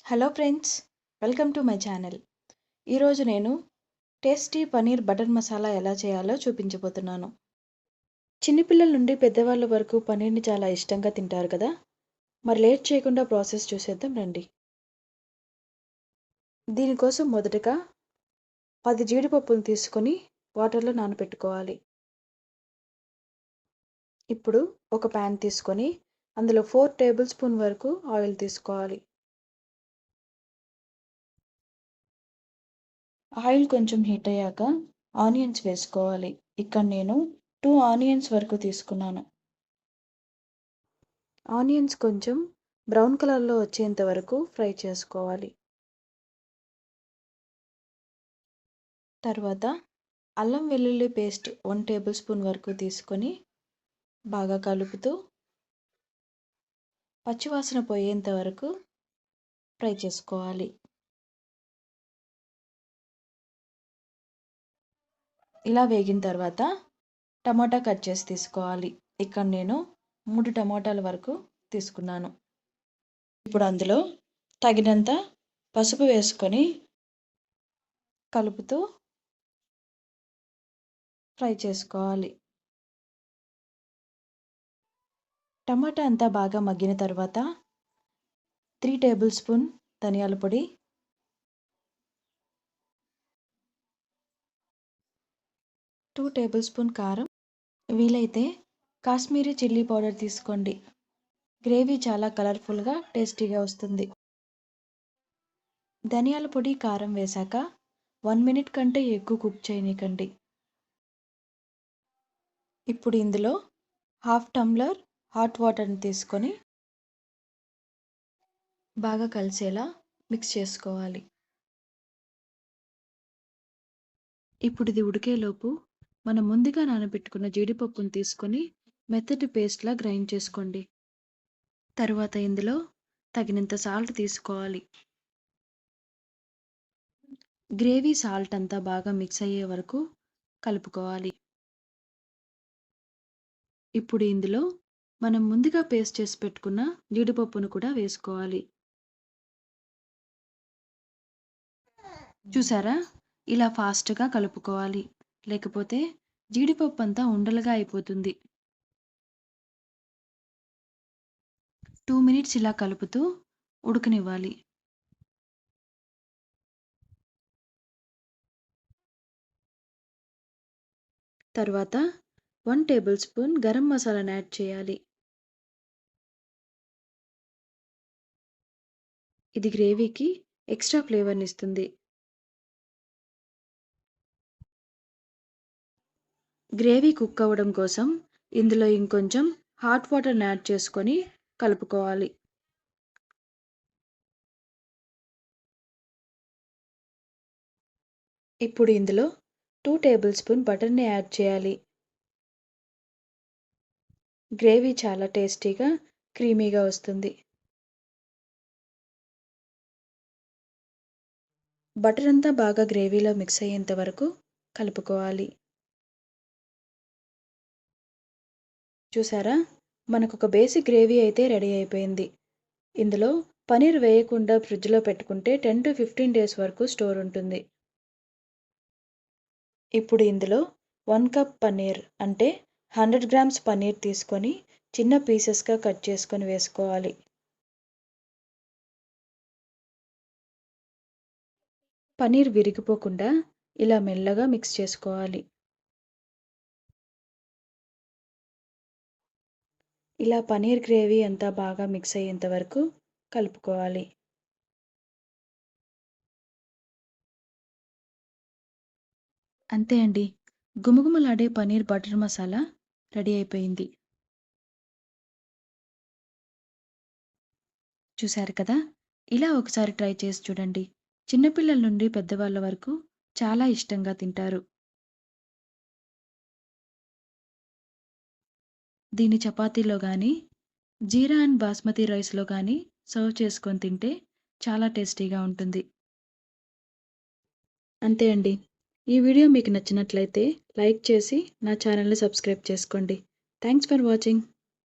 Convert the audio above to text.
Hello friends, welcome to my channel. ఈరోజు నేను tasty paneer butter masala ఎలా చేయాలో చూపించబోతున్నాను. చిన్నపిల్లల నుండి పెద్దవాళ్ళ వరకు పనీర్ని చాలా ఇష్టంగా తింటారు కదా. మరి లేట్ చేయకుండా ప్రాసెస్ చూసేద్దాం రండి. దీనికోసం మొదటగా 10 జీడిపప్పులు తీసుకొని వాటర్లో నానబెట్టుకోవాలి. ఇప్పుడు ఒక ప్యాన్ తీసుకొని అందులో 4 టేబుల్ స్పూన్ వరకు ఆయిల్ తీసుకోవాలి. ఆయిల్ కొంచెం హీట్ అయ్యాక ఆనియన్స్ వేసుకోవాలి. ఇక్కడ నేను 2 ఆనియన్స్ వరకు తీసుకున్నాను. ఆనియన్స్ కొంచెం బ్రౌన్ కలర్లో వచ్చేంత వరకు ఫ్రై చేసుకోవాలి. తర్వాత అల్లం వెల్లుల్లి పేస్ట్ 1 టేబుల్ స్పూన్ వరకు తీసుకొని బాగా కలుపుతూ పచ్చివాసన పోయేంత వరకు ఫ్రై చేసుకోవాలి. ఇలా వేగిన తర్వాత టమాటా కట్ చేసి తీసుకోవాలి. ఇక్కడ నేను 3 టమాటాల వరకు తీసుకున్నాను. ఇప్పుడు అందులో తగినంత పసుపు వేసుకొని కలుపుతూ ఫ్రై చేసుకోవాలి. టమాటా అంతా బాగా మగ్గిన తర్వాత 3 టేబుల్ స్పూన్ ధనియాల పొడి, 2 టేబుల్ స్పూన్ కారం, వీలైతే కాశ్మీరీ చిల్లీ పౌడర్ తీసుకోండి. గ్రేవీ చాలా కలర్ఫుల్గా టేస్టీగా వస్తుంది. ధనియాల పొడి, కారం వేశాక 1 మినిట్ కంటే ఎక్కువ కుక్ చేయనీకండి. ఇప్పుడు ఇందులో హాఫ్ టంబ్లర్ హాట్ వాటర్ని తీసుకొని బాగా కలిసేలా మిక్స్ చేసుకోవాలి. ఇప్పుడు ఇది ఉడికేలోపు మనం ముందుగా నానబెట్టుకున్న జీడిపప్పును తీసుకొని మెత్తటి పేస్ట్లా గ్రైండ్ చేసుకోండి. తరువాత ఇందులో తగినంత సాల్ట్ తీసుకోవాలి. గ్రేవీ సాల్ట్ అంతా బాగా మిక్స్ అయ్యే వరకు కలుపుకోవాలి. ఇప్పుడు ఇందులో మనం ముందుగా పేస్ట్ చేసి పెట్టుకున్న జీడిపప్పును కూడా వేసుకోవాలి. చూసారా, ఇలా ఫాస్ట్గా కలుపుకోవాలి, లేకపోతే జీడిపప్పు అంతా ఉండలుగా అయిపోతుంది. 2 మినిట్స్ ఇలా కలుపుతూ ఉడకనివ్వాలి. తర్వాత 1 టేబుల్ స్పూన్ గరం మసాలాను యాడ్ చేయాలి. ఇది గ్రేవీకి ఎక్స్ట్రా ఫ్లేవర్ని ఇస్తుంది. గ్రేవీ కుక్ అవ్వడం కోసం ఇందులో ఇంకొంచెం హాట్ వాటర్ని యాడ్ చేసుకొని కలుపుకోవాలి. ఇప్పుడు ఇందులో 2 టేబుల్ స్పూన్ బటర్ని యాడ్ చేయాలి. గ్రేవీ చాలా టేస్టీగా, క్రీమీగా వస్తుంది. బటర్ అంతా బాగా గ్రేవీలో మిక్స్ అయ్యేంత వరకు కలుపుకోవాలి. చూసారా, మనకు ఒక బేసిక్ గ్రేవీ అయితే రెడీ అయిపోయింది. ఇందులో పనీర్ వేయకుండా ఫ్రిడ్జ్లో పెట్టుకుంటే 10 to 15 డేస్ వరకు స్టోర్ ఉంటుంది. ఇప్పుడు ఇందులో 1 కప్ పనీర్ అంటే 100 గ్రామ్స్ పనీర్ తీసుకొని చిన్న పీసెస్గా కట్ చేసుకొని వేసుకోవాలి. పనీర్ విరిగిపోకుండా ఇలా మెల్లగా మిక్స్ చేసుకోవాలి. ఇలా పనీర్ గ్రేవీ అంతా బాగా మిక్స్ అయ్యేంత వరకు కలుపుకోవాలి. అంతే అండి, గుమగుమలాడే పనీర్ బటర్ మసాలా రెడీ అయిపోయింది. చూశారు కదా, ఇలా ఒకసారి ట్రై చేసి చూడండి. చిన్నపిల్లల నుండి పెద్దవాళ్ళ వరకు చాలా ఇష్టంగా తింటారు. దీన్ని చపాతీలో కానీ, జీరా అండ్ బాస్మతి రైస్లో కానీ సర్వ్ చేసుకొని తింటే చాలా టేస్టీగా ఉంటుంది. అంతే అండి, ఈ వీడియో మీకు నచ్చినట్లయితే లైక్ చేసి నా ఛానల్ని సబ్స్క్రైబ్ చేసుకోండి. Thanks for watching.